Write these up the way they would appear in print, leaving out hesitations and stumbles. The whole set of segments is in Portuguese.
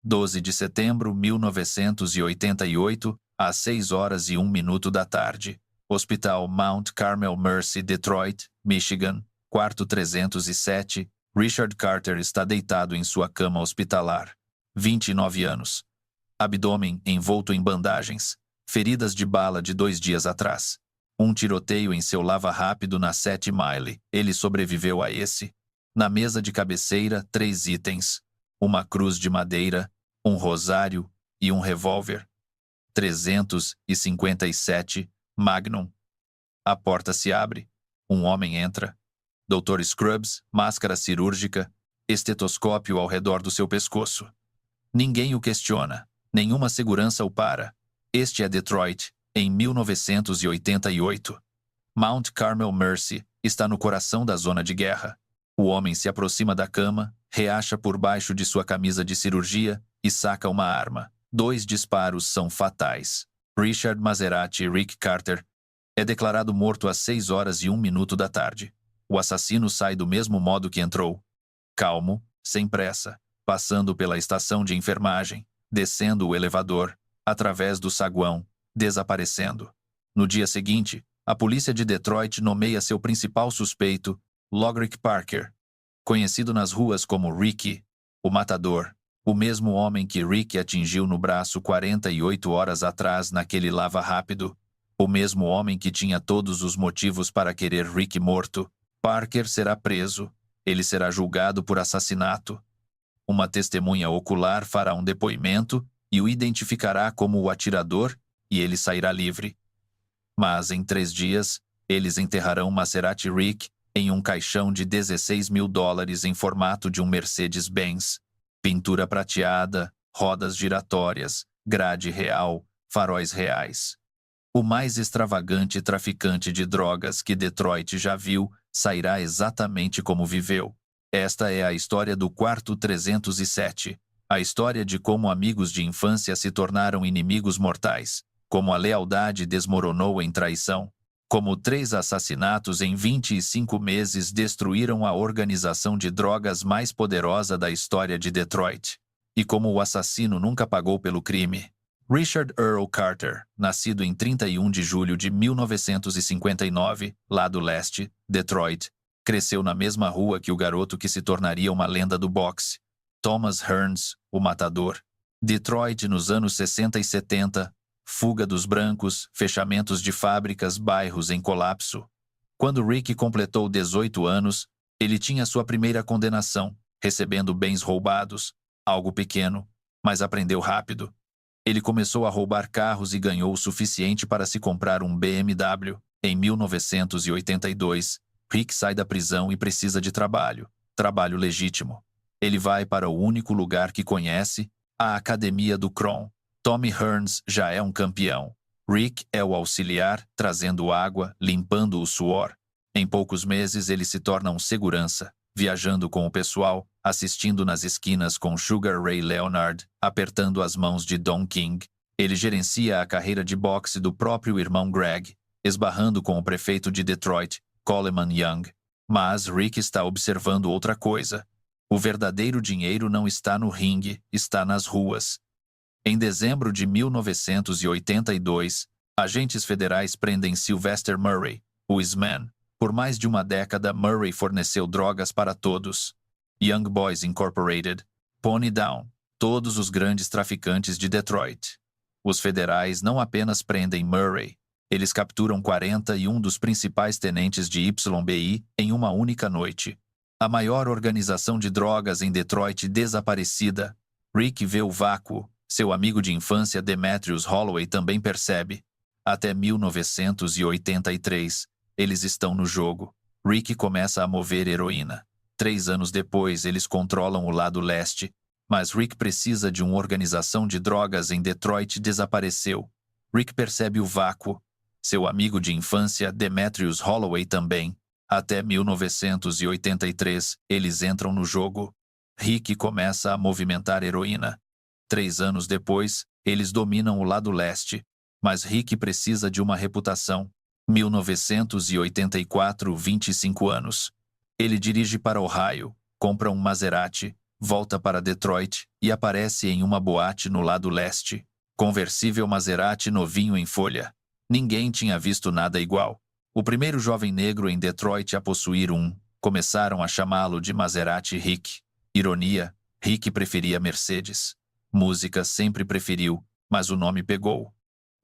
12 de setembro de 1988, às 6h01 da tarde. Hospital Mount Carmel Mercy, Detroit, Michigan, quarto 307. Richard Carter está deitado em sua cama hospitalar. 29 anos. Abdômen envolto em bandagens. Feridas de bala de 2 dias atrás. Um tiroteio em seu lava-rápido na 7 Mile. Ele sobreviveu a esse. Na mesa de cabeceira, 3 itens. Uma cruz de madeira, um rosário e um revólver. 357, Magnum. A porta se abre. Um homem entra. Dr. Scrubs, máscara cirúrgica, estetoscópio ao redor do seu pescoço. Ninguém o questiona. Nenhuma segurança o para. Este é Detroit, em 1988. Mount Carmel Mercy está no coração da zona de guerra. O homem se aproxima da cama, reacha por baixo de sua camisa de cirurgia e saca uma arma. 2 disparos são fatais. Richard Maserati Rick Carter é declarado morto às 6h01 da tarde. O assassino sai do mesmo modo que entrou. Calmo, sem pressa, passando pela estação de enfermagem, descendo o elevador, através do saguão, desaparecendo. No dia seguinte, a polícia de Detroit nomeia seu principal suspeito, Logrick Parker, conhecido nas ruas como Ricky, o matador, o mesmo homem que Rick atingiu no braço 48 horas atrás naquele lava rápido, o mesmo homem que tinha todos os motivos para querer Rick morto. Parker será preso. Ele será julgado por assassinato. Uma testemunha ocular fará um depoimento e o identificará como o atirador e ele sairá livre. Mas em 3 dias, eles enterrarão Maserati Rick em um caixão de $16 mil em formato de um Mercedes-Benz. Pintura prateada, rodas giratórias, grade real, faróis reais. O mais extravagante traficante de drogas que Detroit já viu sairá exatamente como viveu. Esta é a história do quarto 307. A história de como amigos de infância se tornaram inimigos mortais. Como a lealdade desmoronou em traição. Como 3 assassinatos em 25 meses destruíram a organização de drogas mais poderosa da história de Detroit. E como o assassino nunca pagou pelo crime. Richard Earl Carter, nascido em 31 de julho de 1959, lado leste, Detroit, cresceu na mesma rua que o garoto que se tornaria uma lenda do boxe, Thomas Hearns, o matador. Detroit nos anos 60 e 70, fuga dos brancos, fechamentos de fábricas, bairros em colapso. Quando Rick completou 18 anos, ele tinha sua primeira condenação, recebendo bens roubados, algo pequeno, mas aprendeu rápido. Ele começou a roubar carros e ganhou o suficiente para se comprar um BMW. Em 1982, Rick sai da prisão e precisa de trabalho legítimo. Ele vai para o único lugar que conhece, a academia do Kron. Tommy Hearns já é um campeão. Rick é o auxiliar, trazendo água, limpando o suor. Em poucos meses ele se torna um segurança, viajando com o pessoal, assistindo nas esquinas com Sugar Ray Leonard, apertando as mãos de Don King. Ele gerencia a carreira de boxe do próprio irmão Greg, esbarrando com o prefeito de Detroit, Coleman Young. Mas Rick está observando outra coisa. O verdadeiro dinheiro não está no ringue, está nas ruas. Em dezembro de 1982, agentes federais prendem Sylvester Murray, o X-Man. Por mais de uma década, Murray forneceu drogas para todos. Young Boys Incorporated, Pony Down, todos os grandes traficantes de Detroit. Os federais não apenas prendem Murray, eles capturam 41 dos principais tenentes de YBI em uma única noite. A maior organização de drogas em Detroit desaparecida. Rick vê o vácuo. Seu amigo de infância Demetrius Holloway também percebe. Até 1983, eles estão no jogo. Rick começa a mover heroína. 3 anos depois, eles controlam o lado leste. Mas Rick precisa de uma organização de drogas em Detroit desapareceu. Rick percebe o vácuo. Seu amigo de infância, Demetrius Holloway, também. Até 1983, eles entram no jogo. Rick começa a movimentar heroína. 3 anos depois, eles dominam o lado leste. Mas Rick precisa de uma reputação. 1984, 25 anos. Ele dirige para Ohio, compra um Maserati, volta para Detroit e aparece em uma boate no lado leste. Conversível Maserati novinho em folha. Ninguém tinha visto nada igual. O primeiro jovem negro em Detroit a possuir um. Começaram a chamá-lo de Maserati Rick. Ironia, Rick preferia Mercedes. Música sempre preferiu, mas o nome pegou.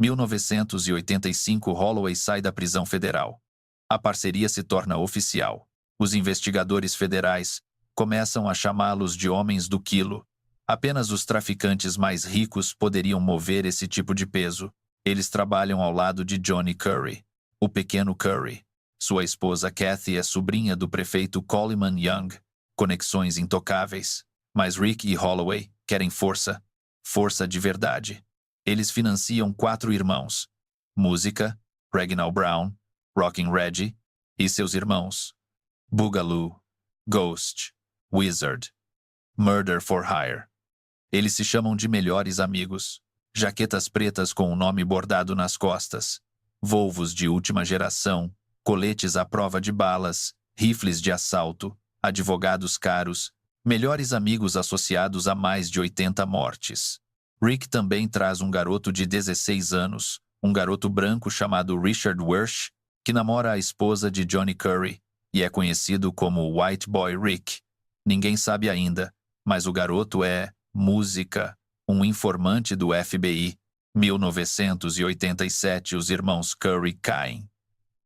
1985 Holloway sai da prisão federal. A parceria se torna oficial. Os investigadores federais começam a chamá-los de homens do quilo. Apenas os traficantes mais ricos poderiam mover esse tipo de peso. Eles trabalham ao lado de Johnny Curry, o pequeno Curry. Sua esposa Kathy é sobrinha do prefeito Coleman Young. Conexões intocáveis. Mas Rick e Holloway querem força. Força de verdade. Eles financiam 4 irmãos. Música, Reginald Brown, Rockin' Reggie e seus irmãos. Boogaloo, Ghost, Wizard, Murder for Hire. Eles se chamam de melhores amigos. Jaquetas pretas com o nome bordado nas costas. Volvos de última geração, coletes à prova de balas, rifles de assalto, advogados caros, melhores amigos associados a mais de 80 mortes. Rick também traz um garoto de 16 anos, um garoto branco chamado Richard Wersch, que namora a esposa de Johnny Curry e é conhecido como White Boy Rick. Ninguém sabe ainda, mas o garoto é música, um informante do FBI. 1987 os irmãos Curry caem.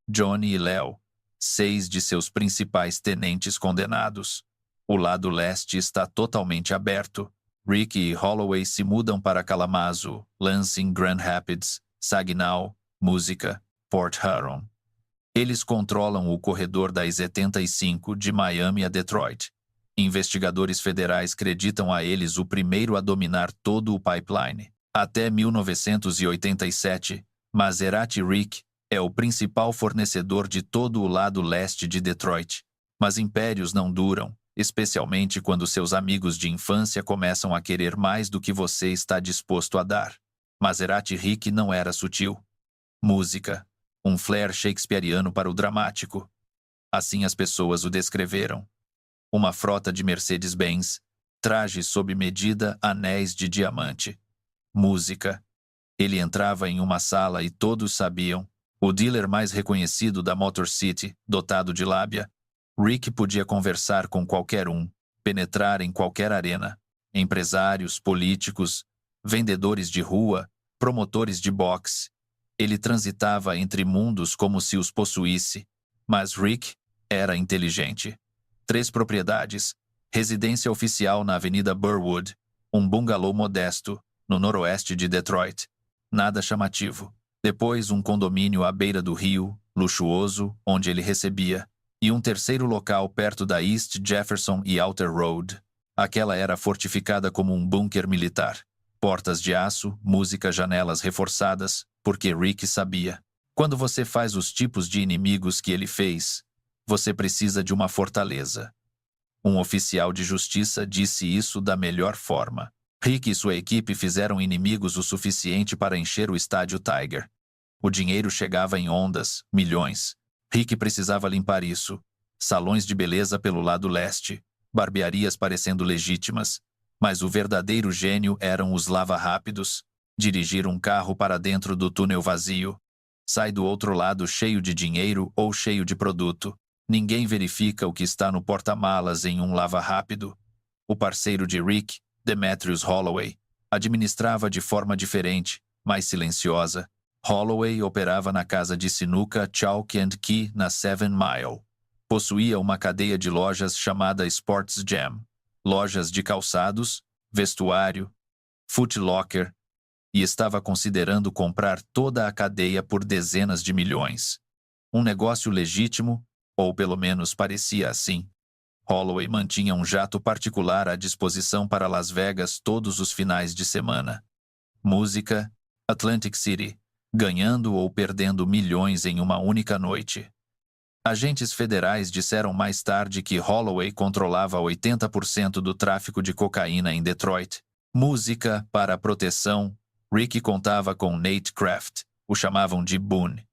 Johnny e Léo, 6 de seus principais tenentes condenados. O lado leste está totalmente aberto. Rick e Holloway se mudam para Kalamazoo, Lansing, Grand Rapids, Saginaw, Música, Port Huron. Eles controlam o corredor da I-75 de Miami a Detroit. Investigadores federais acreditam a eles o primeiro a dominar todo o pipeline. Até 1987, Maserati Rick é o principal fornecedor de todo o lado leste de Detroit. Mas impérios não duram, especialmente quando seus amigos de infância começam a querer mais do que você está disposto a dar. Maserati Rick não era sutil. Música, um flair shakespeariano para o dramático. Assim as pessoas o descreveram. Uma frota de Mercedes-Benz, trajes sob medida, anéis de diamante. Música. Ele entrava em uma sala e todos sabiam. O dealer mais reconhecido da Motor City, dotado de lábia. Rick podia conversar com qualquer um, penetrar em qualquer arena. Empresários, políticos, vendedores de rua, promotores de boxe. Ele transitava entre mundos como se os possuísse. Mas Rick era inteligente. 3 propriedades. Residência oficial na Avenida Burwood. Um bungalow modesto, no noroeste de Detroit. Nada chamativo. Depois um condomínio à beira do rio, luxuoso, onde ele recebia. E um terceiro local perto da East Jefferson e Outer Road. Aquela era fortificada como um bunker militar. Portas de aço, música, janelas reforçadas, porque Rick sabia. Quando você faz os tipos de inimigos que ele fez, você precisa de uma fortaleza. Um oficial de justiça disse isso da melhor forma. Rick e sua equipe fizeram inimigos o suficiente para encher o estádio Tiger. O dinheiro chegava em ondas, milhões. Rick precisava limpar isso. Salões de beleza pelo lado leste, barbearias parecendo legítimas. Mas o verdadeiro gênio eram os lava-rápidos. Dirigir um carro para dentro do túnel vazio. Sai do outro lado cheio de dinheiro ou cheio de produto. Ninguém verifica o que está no porta-malas em um lava-rápido. O parceiro de Rick, Demetrius Holloway, administrava de forma diferente, mais silenciosa. Holloway operava na casa de sinuca Chalk and Key na 7 Mile. Possuía uma cadeia de lojas chamada Sports Jam, lojas de calçados, vestuário, Foot Locker, e estava considerando comprar toda a cadeia por dezenas de milhões. Um negócio legítimo, ou pelo menos parecia assim. Holloway mantinha um jato particular à disposição para Las Vegas todos os finais de semana. Música, Atlantic City, ganhando ou perdendo milhões em uma única noite. Agentes federais disseram mais tarde que Holloway controlava 80% do tráfico de cocaína em Detroit. Música para a proteção, Rick contava com Nate Kraft, o chamavam de Boone.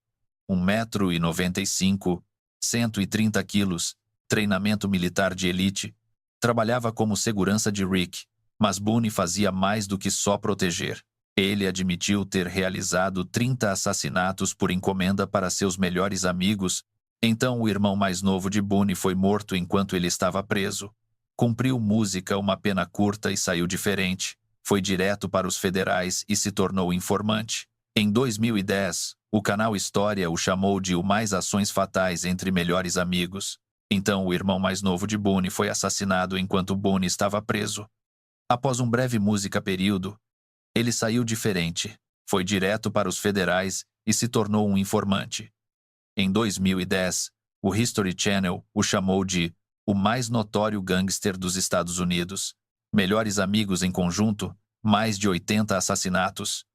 1,95 m, 130 quilos, treinamento militar de elite, Trabalhava como segurança de Rick, mas Boone fazia mais do que só proteger. Ele admitiu ter realizado 30 assassinatos por encomenda para seus melhores amigos. Então o irmão mais novo de Boone foi morto enquanto ele estava preso. Cumpriu música uma pena curta e saiu diferente. Foi direto para os federais e se tornou informante. Em 2010, o canal História o chamou de o mais ações fatais entre melhores amigos. Então o irmão mais novo de Boone foi assassinado enquanto Boone estava preso. Após um breve música período, ele saiu diferente, foi direto para os federais e se tornou um informante. Em 2010, o History Channel o chamou de o mais notório gangster dos Estados Unidos. Melhores amigos em conjunto, mais de 80 assassinatos.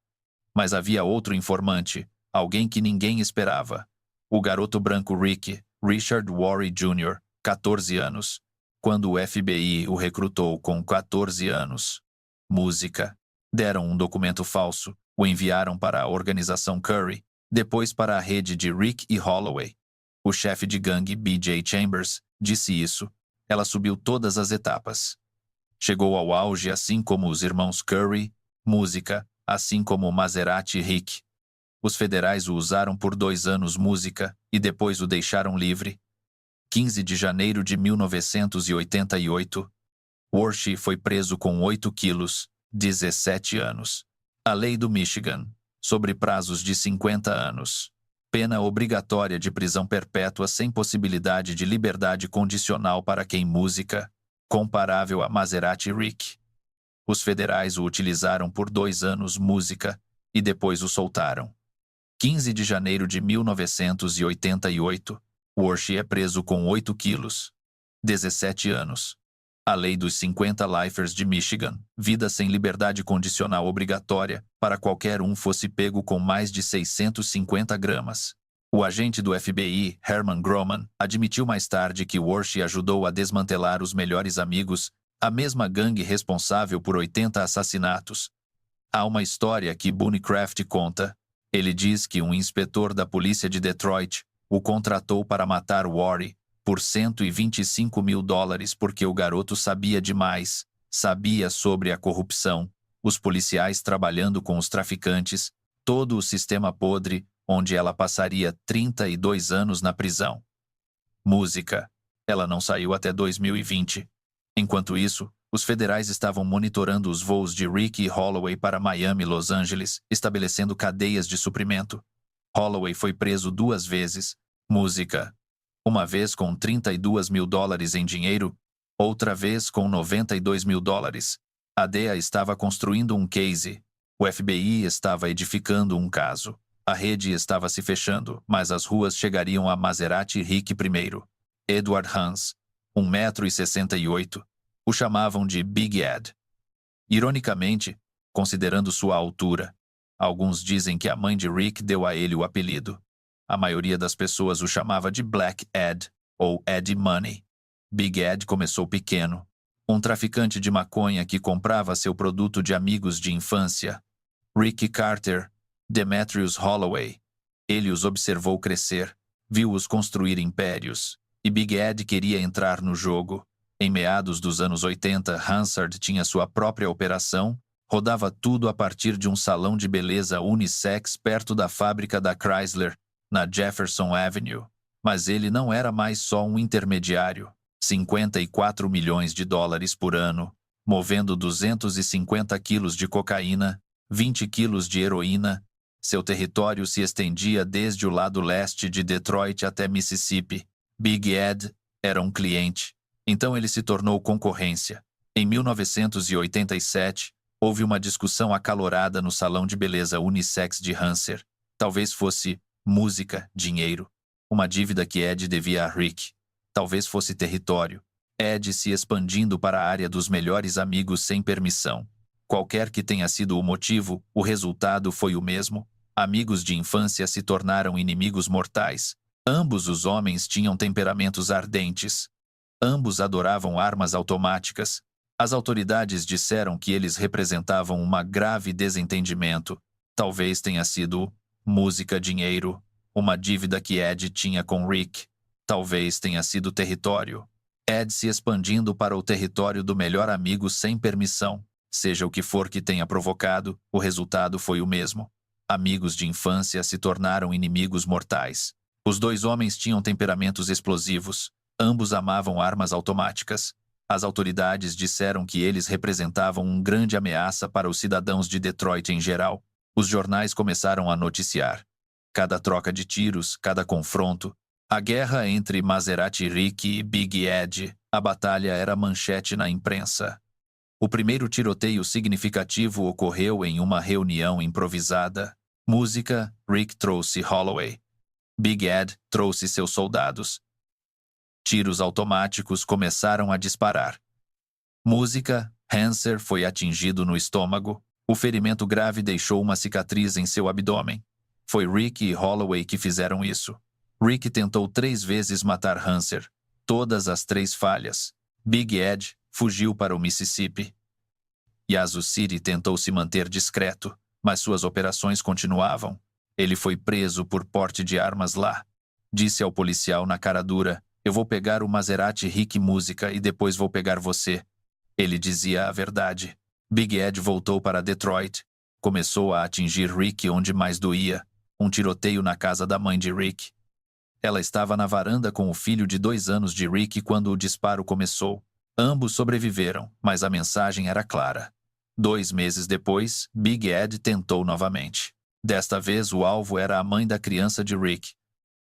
Mas havia outro informante, alguém que ninguém esperava. O garoto branco Rick, Richard Worre Jr., 14 anos. Quando o FBI o recrutou com 14 anos. Música. Deram um documento falso, o enviaram para a organização Curry, depois para a rede de Rick e Holloway. O chefe de gangue, B.J. Chambers, disse isso. Ela subiu todas as etapas. Chegou ao auge assim como os irmãos Curry, música, assim como Maserati Rick. Os federais o usaram por 2 anos música e depois o deixaram livre. 15 de janeiro de 1988, Worre foi preso com 8 quilos, 17 anos. A lei do Michigan, sobre prazos de 50 anos. Pena obrigatória de prisão perpétua sem possibilidade de liberdade condicional para quem música, comparável a Maserati Rick. Os federais o utilizaram por 2 anos música e depois o soltaram. 15 de janeiro de 1988, Worre é preso com 8 quilos, 17 anos. A lei dos 50 lifers de Michigan, vida sem liberdade condicional obrigatória, para qualquer um fosse pego com mais de 650 gramas. O agente do FBI, Herman Groman, admitiu mais tarde que Worre ajudou a desmantelar os melhores amigos, a mesma gangue responsável por 80 assassinatos. Há uma história que Boone Craft conta. Ele diz que um inspetor da polícia de Detroit o contratou para matar Worre por $125 mil porque o garoto sabia demais, sabia sobre a corrupção, os policiais trabalhando com os traficantes, todo o sistema podre, onde ela passaria 32 anos na prisão. Música. Ela não saiu até 2020. Enquanto isso, os federais estavam monitorando os voos de Rick e Holloway para Miami e Los Angeles, estabelecendo cadeias de suprimento. Holloway foi preso 2 vezes. Música. Uma vez com $32 mil em dinheiro, outra vez com $92 mil. A DEA estava construindo um case. O FBI estava edificando um caso. A rede estava se fechando, mas as ruas chegariam a Maserati Rick primeiro. Edward Hans, 1,68 m, o chamavam de Big Ed. Ironicamente, considerando sua altura, alguns dizem que a mãe de Rick deu a ele o apelido. A maioria das pessoas o chamava de Black Ed, ou Ed Money. Big Ed começou pequeno, um traficante de maconha que comprava seu produto de amigos de infância. Ricky Carter, Demetrius Holloway. Ele os observou crescer, viu-os construir impérios, e Big Ed queria entrar no jogo. Em meados dos anos 80, Hansard tinha sua própria operação, rodava tudo a partir de um salão de beleza unissex perto da fábrica da Chrysler, na Jefferson Avenue. Mas ele não era mais só um intermediário. $54 milhões por ano, movendo 250 quilos de cocaína, 20 quilos de heroína. Seu território se estendia desde o lado leste de Detroit até Mississippi. Big Ed era um cliente, então ele se tornou concorrência. Em 1987, houve uma discussão acalorada no salão de beleza unissex de Hanser. Talvez fosse música, dinheiro, uma dívida que Ed devia a Rick. Talvez fosse território. Ed se expandindo para a área dos melhores amigos sem permissão. Qualquer que tenha sido o motivo, o resultado foi o mesmo. Amigos de infância se tornaram inimigos mortais. Ambos os homens tinham temperamentos ardentes. Ambos adoravam armas automáticas. As autoridades disseram que eles representavam um grave desentendimento. Talvez tenha sido música, dinheiro, uma dívida que Ed tinha com Rick. Talvez tenha sido território. Ed se expandindo para o território do melhor amigo sem permissão. Seja o que for que tenha provocado, o resultado foi o mesmo. Amigos de infância se tornaram inimigos mortais. Os dois homens tinham temperamentos explosivos. Ambos amavam armas automáticas. As autoridades disseram que eles representavam uma grande ameaça para os cidadãos de Detroit em geral. Os jornais começaram a noticiar. Cada troca de tiros, cada confronto. A guerra entre Maserati Rick e Big Ed, a batalha era manchete na imprensa. O primeiro tiroteio significativo ocorreu em uma reunião improvisada. Música, Rick trouxe Holloway. Big Ed trouxe seus soldados. Tiros automáticos começaram a disparar. Música, Hanser foi atingido no estômago. O ferimento grave deixou uma cicatriz em seu abdômen. Foi Rick e Holloway que fizeram isso. Rick tentou 3 vezes matar Hanser. Todas as 3 falhas. Big Ed fugiu para o Mississippi. Yazoo City tentou se manter discreto, mas suas operações continuavam. Ele foi preso por porte de armas lá. Disse ao policial na cara dura: "Eu vou pegar o Maserati Rick Música e depois vou pegar você." Ele dizia a verdade. Big Ed voltou para Detroit. Começou a atingir Rick onde mais doía. Um tiroteio na casa da mãe de Rick. Ela estava na varanda com o filho de 2 anos de Rick quando o disparo começou. Ambos sobreviveram, mas a mensagem era clara. 2 meses depois, Big Ed tentou novamente. Desta vez, o alvo era a mãe da criança de Rick.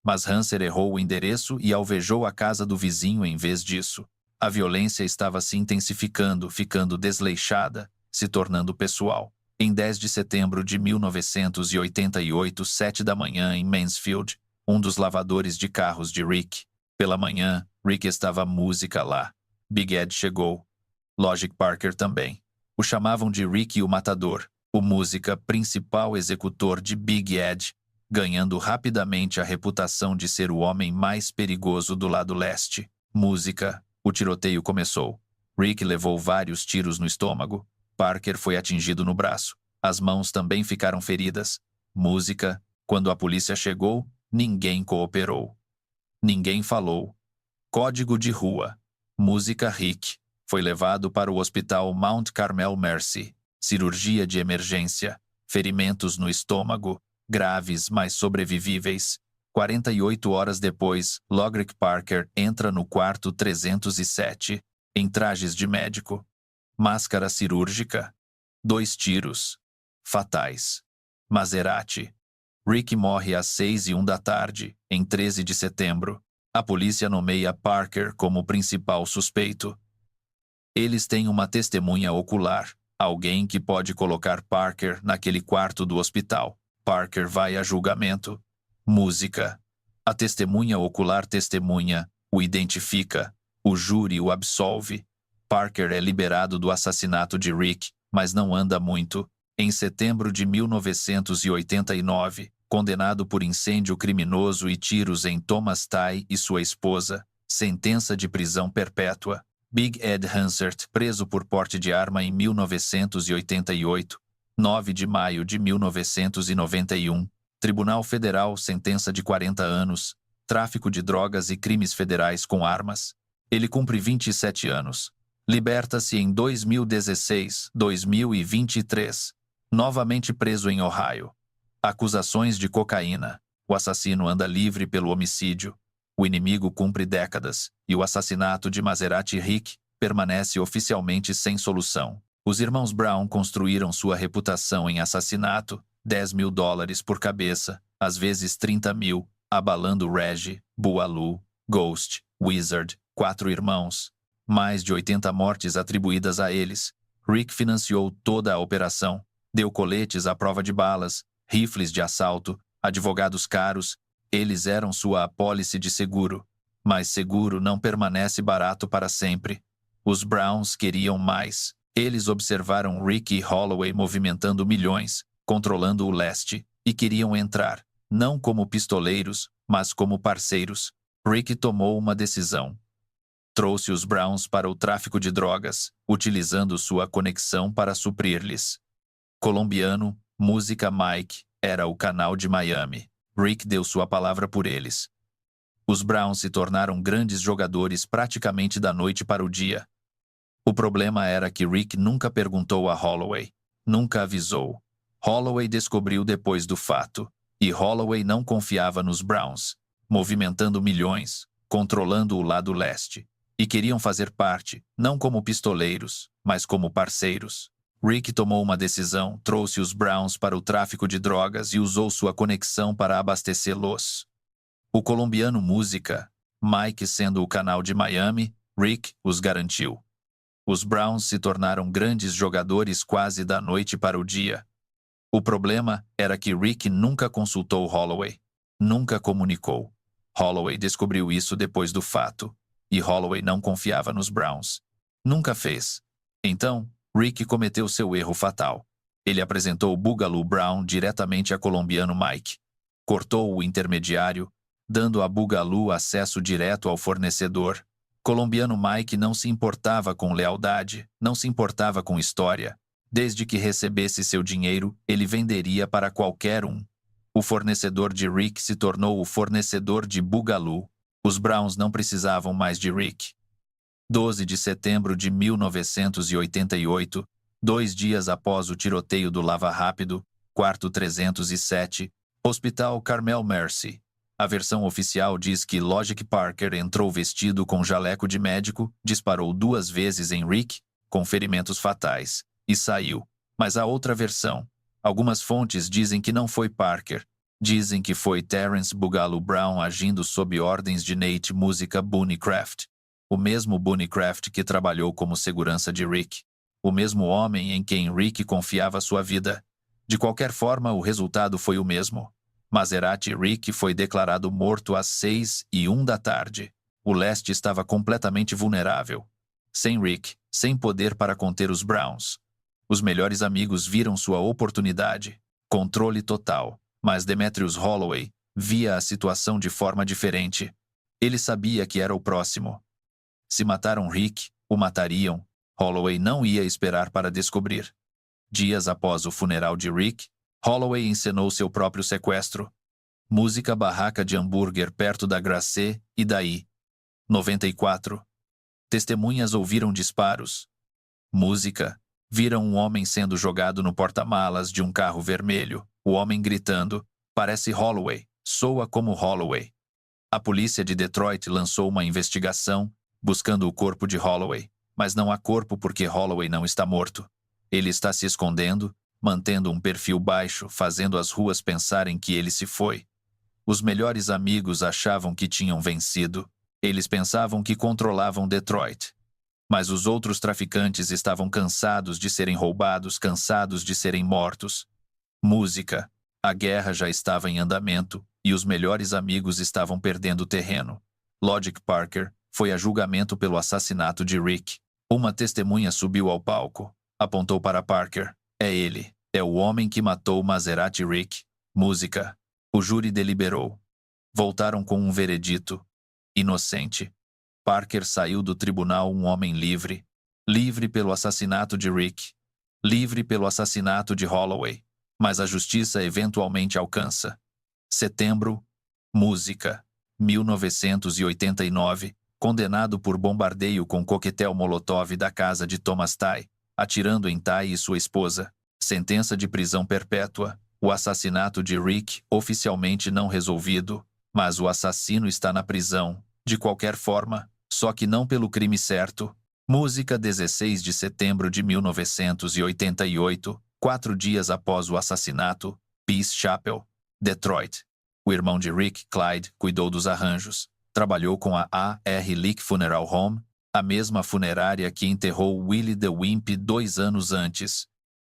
Mas Hanser errou o endereço e alvejou a casa do vizinho em vez disso. A violência estava se intensificando, ficando desleixada, se tornando pessoal. Em 10 de setembro de 1988, 7 da manhã, em Mansfield, um dos lavadores de carros de Rick. Pela manhã, Rick estava música lá. Big Ed chegou. Logic Parker também. O chamavam de Rick o Matador, o música principal executor de Big Ed, ganhando rapidamente a reputação de ser o homem mais perigoso do lado leste. Música. O tiroteio começou. Rick levou vários tiros no estômago. Parker foi atingido no braço. As mãos também ficaram feridas. Música. Quando a polícia chegou, ninguém cooperou. Ninguém falou. Código de rua. Música Rick. Foi levado para o hospital Mount Carmel Mercy. Cirurgia de emergência. Ferimentos no estômago. Graves, mas sobrevivíveis. 48 horas depois, Logic Parker entra no quarto 307, em trajes de médico. Máscara cirúrgica. 2 tiros. Fatais. Maserati. Rick morre às 6:01 da tarde, em 13 de setembro. A polícia nomeia Parker como principal suspeito. Eles têm uma testemunha ocular, alguém que pode colocar Parker naquele quarto do hospital. Parker vai a julgamento. Música. A testemunha ocular testemunha, o identifica. O júri o absolve. Parker é liberado do assassinato de Rick, mas não anda muito. Em setembro de 1989, condenado por incêndio criminoso e tiros em Thomas Tye e sua esposa, sentença de prisão perpétua. Big Ed Hansert, preso por porte de arma em 1988. 9 de maio de 1991. Tribunal Federal, sentença de 40 anos. Tráfico de drogas e crimes federais com armas. Ele cumpre 27 anos. Liberta-se em 2016, 2023. Novamente preso em Ohio. Acusações de cocaína. O assassino anda livre pelo homicídio. O inimigo cumpre décadas, e o assassinato de Maserati Rick permanece oficialmente sem solução. Os irmãos Brown construíram sua reputação em assassinato, $10.000 por cabeça, às vezes 30 mil, abalando Reggie, Bualu, Ghost, Wizard, 4 irmãos. Mais de 80 mortes atribuídas a eles. Rick financiou toda a operação, deu coletes à prova de balas, rifles de assalto, advogados caros. Eles eram sua apólice de seguro. Mas seguro não permanece barato para sempre. Os Browns queriam mais. Eles observaram Rick e Holloway movimentando milhões, controlando o leste, e queriam entrar, não como pistoleiros, mas como parceiros. Rick tomou uma decisão. Trouxe os Browns para o tráfico de drogas, utilizando sua conexão para suprir-lhes. Colombiano, Música Mike, era o canal de Miami. Rick deu sua palavra por eles. Os Browns se tornaram grandes jogadores praticamente da noite para o dia. O problema era que Rick nunca perguntou a Holloway, nunca avisou. Holloway descobriu depois do fato, e Holloway não confiava nos Browns, movimentando milhões, controlando o lado leste, e queriam fazer parte, não como pistoleiros, mas como parceiros. Rick tomou uma decisão, trouxe os Browns para o tráfico de drogas e usou sua conexão para abastecê-los. O colombiano Música, Mike sendo o canal de Miami, Rick os garantiu. Os Browns se tornaram grandes jogadores quase da noite para o dia. O problema era que Rick nunca consultou Holloway, nunca comunicou. Holloway descobriu isso depois do fato, e Holloway não confiava nos Browns. Nunca fez. Então, Rick cometeu seu erro fatal. Ele apresentou Boogaloo Brown diretamente a colombiano Mike. Cortou o intermediário, dando a Boogaloo acesso direto ao fornecedor. Colombiano Mike não se importava com lealdade, não se importava com história. Desde que recebesse seu dinheiro, ele venderia para qualquer um. O fornecedor de Rick se tornou o fornecedor de Boogaloo. Os Browns não precisavam mais de Rick. 12 de setembro de 1988, 2 dias após o tiroteio do Lava Rápido, quarto 307, Hospital Carmel Mercy. A versão oficial diz que Logic Parker entrou vestido com jaleco de médico, disparou 2 vezes em Rick, com ferimentos fatais, e saiu. Mas há outra versão. Algumas fontes dizem que não foi Parker. Dizem que foi Terrence Boogaloo Brown agindo sob ordens de Nate Música Booneycraft. O mesmo Booneycraft que trabalhou como segurança de Rick. O mesmo homem em quem Rick confiava sua vida. De qualquer forma, o resultado foi o mesmo. Maserati Rick foi declarado morto às 6:01 da tarde. O leste estava completamente vulnerável. Sem Rick, sem poder para conter os Browns. Os melhores amigos viram sua oportunidade. Controle total. Mas Demetrius Holloway via a situação de forma diferente. Ele sabia que era o próximo. Se mataram Rick, o matariam. Holloway não ia esperar para descobrir. Dias após o funeral de Rick, Holloway encenou seu próprio sequestro. Música barraca de hambúrguer perto da Grasset e daí. 94. Testemunhas ouviram disparos. Música. Viram um homem sendo jogado no porta-malas de um carro vermelho. O homem gritando, parece Holloway, soa como Holloway. A polícia de Detroit lançou uma investigação, buscando o corpo de Holloway, mas não há corpo porque Holloway não está morto. Ele está se escondendo, mantendo um perfil baixo, fazendo as ruas pensarem que ele se foi. Os melhores amigos achavam que tinham vencido. Eles pensavam que controlavam Detroit. Mas os outros traficantes estavam cansados de serem roubados, cansados de serem mortos. Música. A guerra já estava em andamento e os melhores amigos estavam perdendo terreno. Logic Parker foi a julgamento pelo assassinato de Rick. Uma testemunha subiu ao palco, apontou para Parker. É ele. É o homem que matou Maserati Rick. Música. O júri deliberou. Voltaram com um veredito. Inocente. Parker saiu do tribunal um homem livre. Livre pelo assassinato de Rick. Livre pelo assassinato de Holloway. Mas a justiça eventualmente alcança. Setembro. Música. 1989. Condenado por bombardeio com coquetel Molotov da casa de Thomas Ty, atirando em Ty e sua esposa. Sentença de prisão perpétua. O assassinato de Rick oficialmente não resolvido, mas o assassino está na prisão, de qualquer forma, só que não pelo crime certo. Música 16 de setembro de 1988, 4 dias após o assassinato, Peace Chapel, Detroit. O irmão de Rick, Clyde, cuidou dos arranjos. Trabalhou com a A.R. Leak Funeral Home, a mesma funerária que enterrou Willie the Wimp 2 anos antes.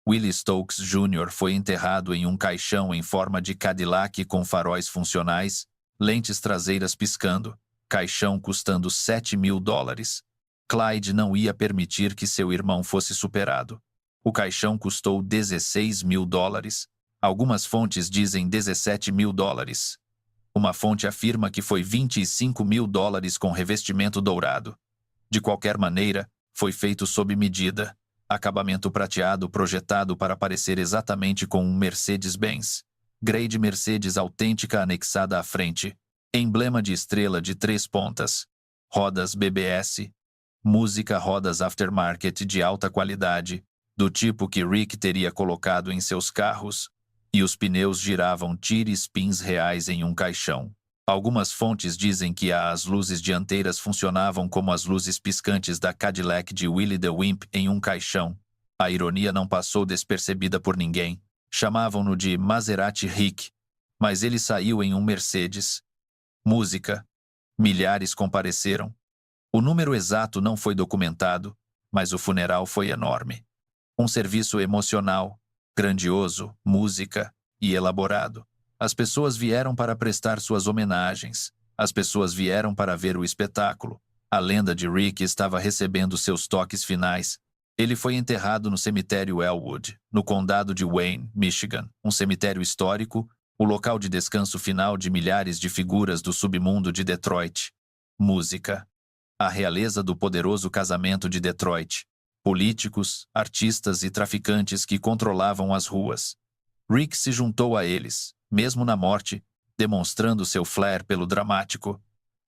Willie Stokes Jr. foi enterrado em um caixão em forma de Cadillac com faróis funcionais, lentes traseiras piscando, caixão custando $7.000. Clyde não ia permitir que seu irmão fosse superado. O caixão custou $16.000. Algumas fontes dizem $17.000. Uma fonte afirma que foi $25.000 com revestimento dourado. De qualquer maneira, foi feito sob medida. Acabamento prateado projetado para parecer exatamente com um Mercedes-Benz. Grade Mercedes autêntica anexada à frente. Emblema de estrela de 3 pontas. Rodas BBS. Música rodas aftermarket de alta qualidade, do tipo que Rick teria colocado em seus carros, e os pneus giravam tire-spins reais em um caixão. Algumas fontes dizem que as luzes dianteiras funcionavam como as luzes piscantes da Cadillac de Willie the Wimp em um caixão. A ironia não passou despercebida por ninguém. Chamavam-no de Maserati Rick, mas ele saiu em um Mercedes. Música. Milhares compareceram. O número exato não foi documentado, mas o funeral foi enorme. Um serviço emocional, grandioso, música e elaborado. As pessoas vieram para prestar suas homenagens. As pessoas vieram para ver o espetáculo. A lenda de Rick estava recebendo seus toques finais. Ele foi enterrado no cemitério Elwood, no condado de Wayne, Michigan, um cemitério histórico, o local de descanso final de milhares de figuras do submundo de Detroit. Música. A realeza do poderoso casamento de Detroit. Políticos, artistas e traficantes que controlavam as ruas. Rick se juntou a eles, mesmo na morte, demonstrando seu flair pelo dramático.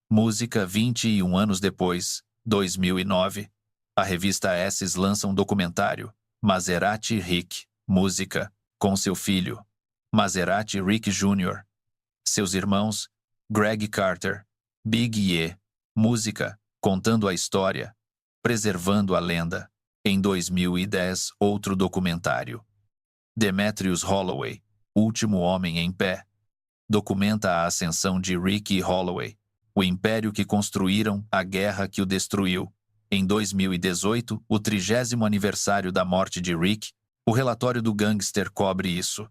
Música 21 anos depois, 2009. A revista Esses lança um documentário, Maserati Rick, música, com seu filho, Maserati Rick Jr., seus irmãos, Greg Carter, Big Ye, música, contando a história, preservando a lenda. Em 2010, outro documentário. Demetrius Holloway, Último Homem em Pé, documenta a ascensão de Rick e Holloway, o império que construíram, a guerra que o destruiu. Em 2018, o 30º aniversário da morte de Rick, o relatório do gangster cobre isso.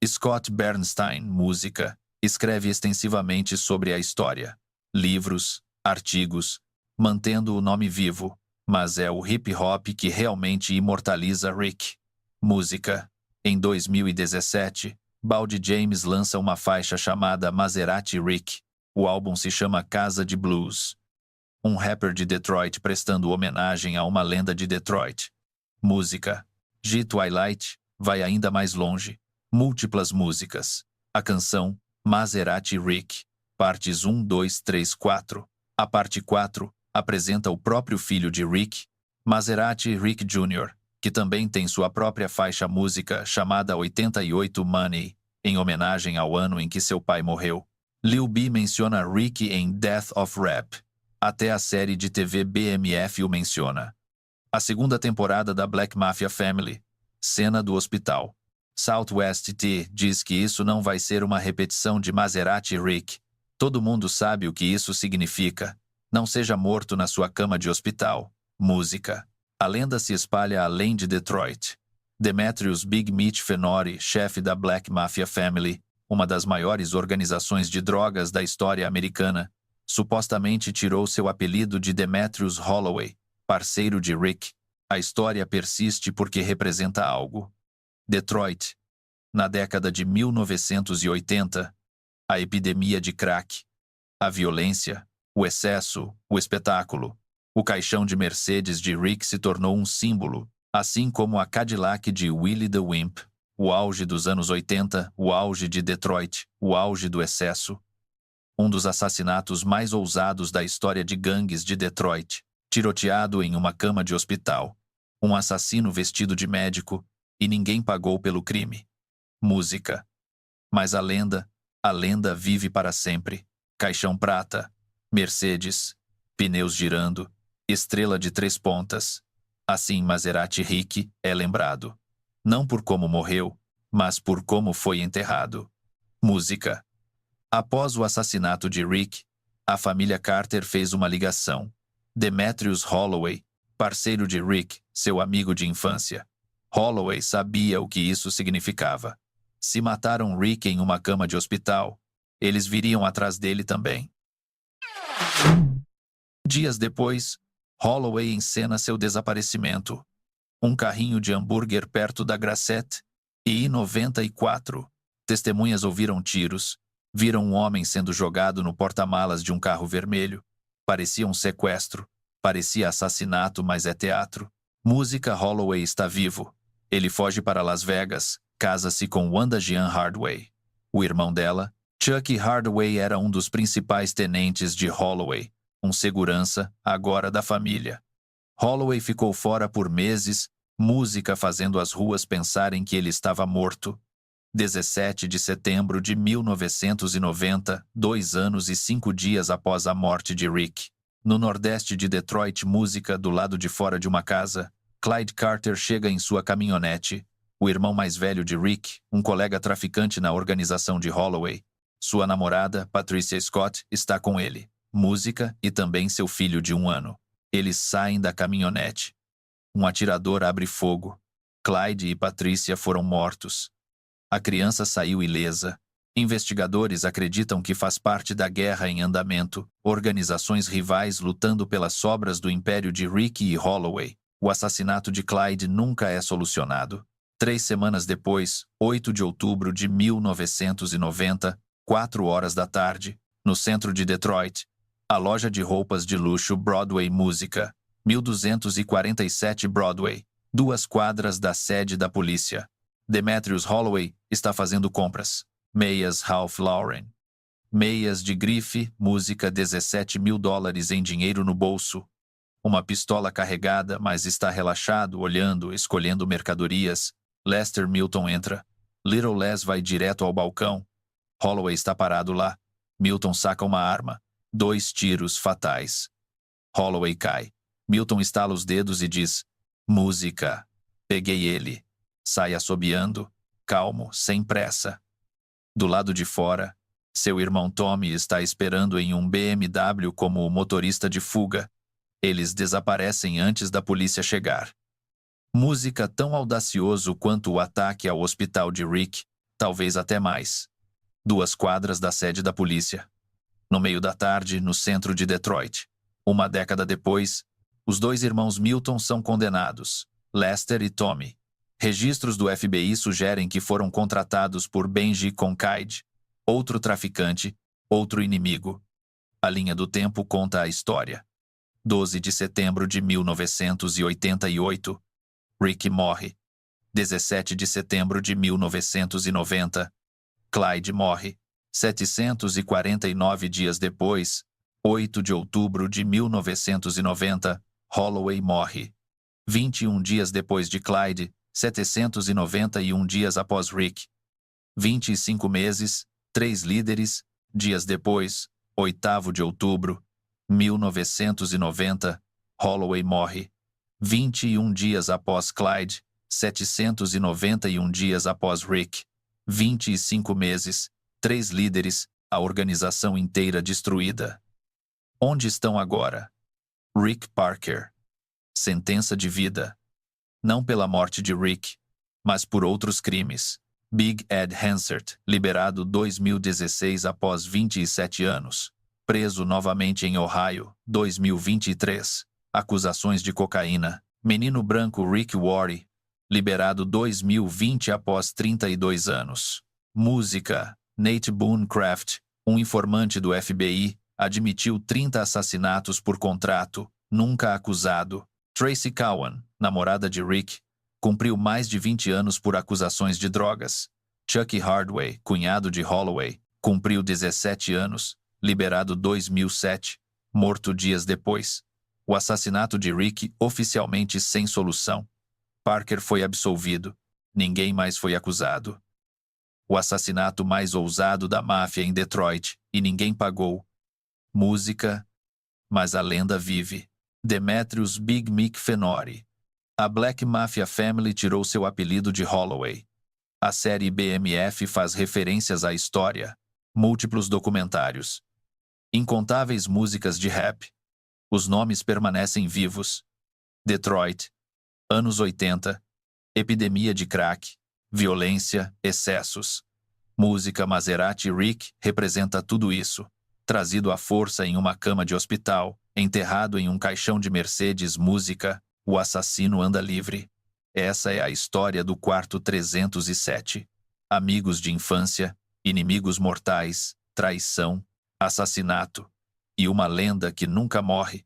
Scott Bernstein, música, escreve extensivamente sobre a história. Livros, artigos, mantendo o nome vivo, mas é o hip-hop que realmente imortaliza Rick. Música. Em 2017, Baldy James lança uma faixa chamada Maserati Rick. O álbum se chama Casa de Blues. Um rapper de Detroit prestando homenagem a uma lenda de Detroit. Música. G Twilight vai ainda mais longe. Múltiplas músicas. A canção Maserati Rick. Partes 1, 2, 3, 4. A parte 4 apresenta o próprio filho de Rick, Maserati Rick Jr., que também tem sua própria faixa música chamada 88 Money, em homenagem ao ano em que seu pai morreu. Lil B menciona Rick em Death of Rap. Até a série de TV BMF o menciona. A segunda temporada da Black Mafia Family. Cena do hospital. Southwest T diz que isso não vai ser uma repetição de Maserati Rick. Todo mundo sabe o que isso significa. Não seja morto na sua cama de hospital. Música. A lenda se espalha além de Detroit. Demetrius Big Meat Fenori, chefe da Black Mafia Family, uma das maiores organizações de drogas da história americana, supostamente tirou seu apelido de Demetrius Holloway, parceiro de Rick. A história persiste porque representa algo. Detroit. Na década de 1980, a epidemia de crack, a violência, o excesso, o espetáculo. O caixão de Mercedes de Rick se tornou um símbolo, assim como a Cadillac de Willie the Wimp. O auge dos anos 80, o auge de Detroit, o auge do excesso. Um dos assassinatos mais ousados da história de gangues de Detroit, tiroteado em uma cama de hospital. Um assassino vestido de médico, e ninguém pagou pelo crime. Música. Mas a lenda vive para sempre. Caixão prata, Mercedes, pneus girando, estrela de 3 pontas. Assim Maserati Rick é lembrado. Não por como morreu, mas por como foi enterrado. Música. Após o assassinato de Rick, a família Carter fez uma ligação. Demetrius Holloway, parceiro de Rick, seu amigo de infância. Holloway sabia o que isso significava. Se mataram Rick em uma cama de hospital, eles viriam atrás dele também. Dias depois, Holloway encena seu desaparecimento. Um carrinho de hambúrguer perto da Grasset e I-94. Testemunhas ouviram tiros, viram um homem sendo jogado no porta-malas de um carro vermelho. Parecia um sequestro, parecia assassinato, mas é teatro. Música. Holloway está vivo. Ele foge para Las Vegas, casa-se com Wanda Jean Hardway. O irmão dela, Chuck Hardaway era um dos principais tenentes de Holloway, um segurança, agora da família. Holloway ficou fora por meses, música fazendo as ruas pensarem que ele estava morto. 17 de setembro de 1990, 2 anos e 5 dias após a morte de Rick. No nordeste de Detroit, música do lado de fora de uma casa, Clyde Carter chega em sua caminhonete. O irmão mais velho de Rick, um colega traficante na organização de Holloway. Sua namorada, Patricia Scott, está com ele. Música e também seu filho de 1 ano. Eles saem da caminhonete. Um atirador abre fogo. Clyde e Patricia foram mortos. A criança saiu ilesa. Investigadores acreditam que faz parte da guerra em andamento, organizações rivais lutando pelas sobras do império de Rick e Holloway. O assassinato de Clyde nunca é solucionado. 3 semanas depois, 8 de outubro de 1990, 4 horas da tarde, no centro de Detroit, a loja de roupas de luxo Broadway Música, 1247 Broadway, 2 quadras da sede da polícia. Demetrius Holloway está fazendo compras. Meias Ralph Lauren. Meias de grife, música $17 mil em dinheiro no bolso. Uma pistola carregada, mas está relaxado, olhando, escolhendo mercadorias. Lester Milton entra. Little Les vai direto ao balcão. Holloway está parado lá. Milton saca uma arma. 2 tiros fatais. Holloway cai. Milton estala os dedos e diz: música. Peguei ele. Sai assobiando, calmo, sem pressa. Do lado de fora, seu irmão Tommy está esperando em um BMW como o motorista de fuga. Eles desaparecem antes da polícia chegar. Música tão audacioso quanto o ataque ao hospital de Rick, talvez até mais. 2 quadras da sede da polícia. No meio da tarde, no centro de Detroit. 1 década depois, os 2 irmãos Milton são condenados, Lester e Tommy. Registros do FBI sugerem que foram contratados por Benji Concaide, outro traficante, outro inimigo. A linha do tempo conta a história. 12 de setembro de 1988. Rick morre. 17 de setembro de 1990. Clyde morre. 749 dias depois, 8 de outubro de 1990, Holloway morre. 21 dias depois de Clyde, 791 dias após Rick. 25 meses, 3 líderes, dias depois, 8º de outubro, 1990, Holloway morre. 21 dias após Clyde, 791 dias após Rick. 25 meses, 3 líderes, a organização inteira destruída. Onde estão agora? Rick Parker. Sentença de vida. Não pela morte de Rick, mas por outros crimes. Big Ed Hansert, liberado 2016 após 27 anos. Preso novamente em Ohio, 2023. Acusações de cocaína. Menino branco Rick Warry, liberado 2020 após 32 anos. Música. Nate Boone Craft, um informante do FBI, admitiu 30 assassinatos por contrato, nunca acusado. Tracy Cowan, namorada de Rick, cumpriu mais de 20 anos por acusações de drogas. Chuck Hardaway, cunhado de Holloway, cumpriu 17 anos, liberado 2007, morto dias depois. O assassinato de Rick oficialmente sem solução. Parker foi absolvido. Ninguém mais foi acusado. O assassinato mais ousado da máfia em Detroit, e ninguém pagou. Música, mas a lenda vive. Demetrius Big Mick Fenori. A Black Mafia Family tirou seu apelido de Holloway. A série BMF faz referências à história. Múltiplos documentários. Incontáveis músicas de rap. Os nomes permanecem vivos. Detroit. Anos 80. Epidemia de crack. Violência, excessos. Música Maserati Rick representa tudo isso. Trazido à força em uma cama de hospital, enterrado em um caixão de Mercedes. Música, o assassino anda livre. Essa é a história do quarto 307. Amigos de infância, inimigos mortais, traição, assassinato e uma lenda que nunca morre.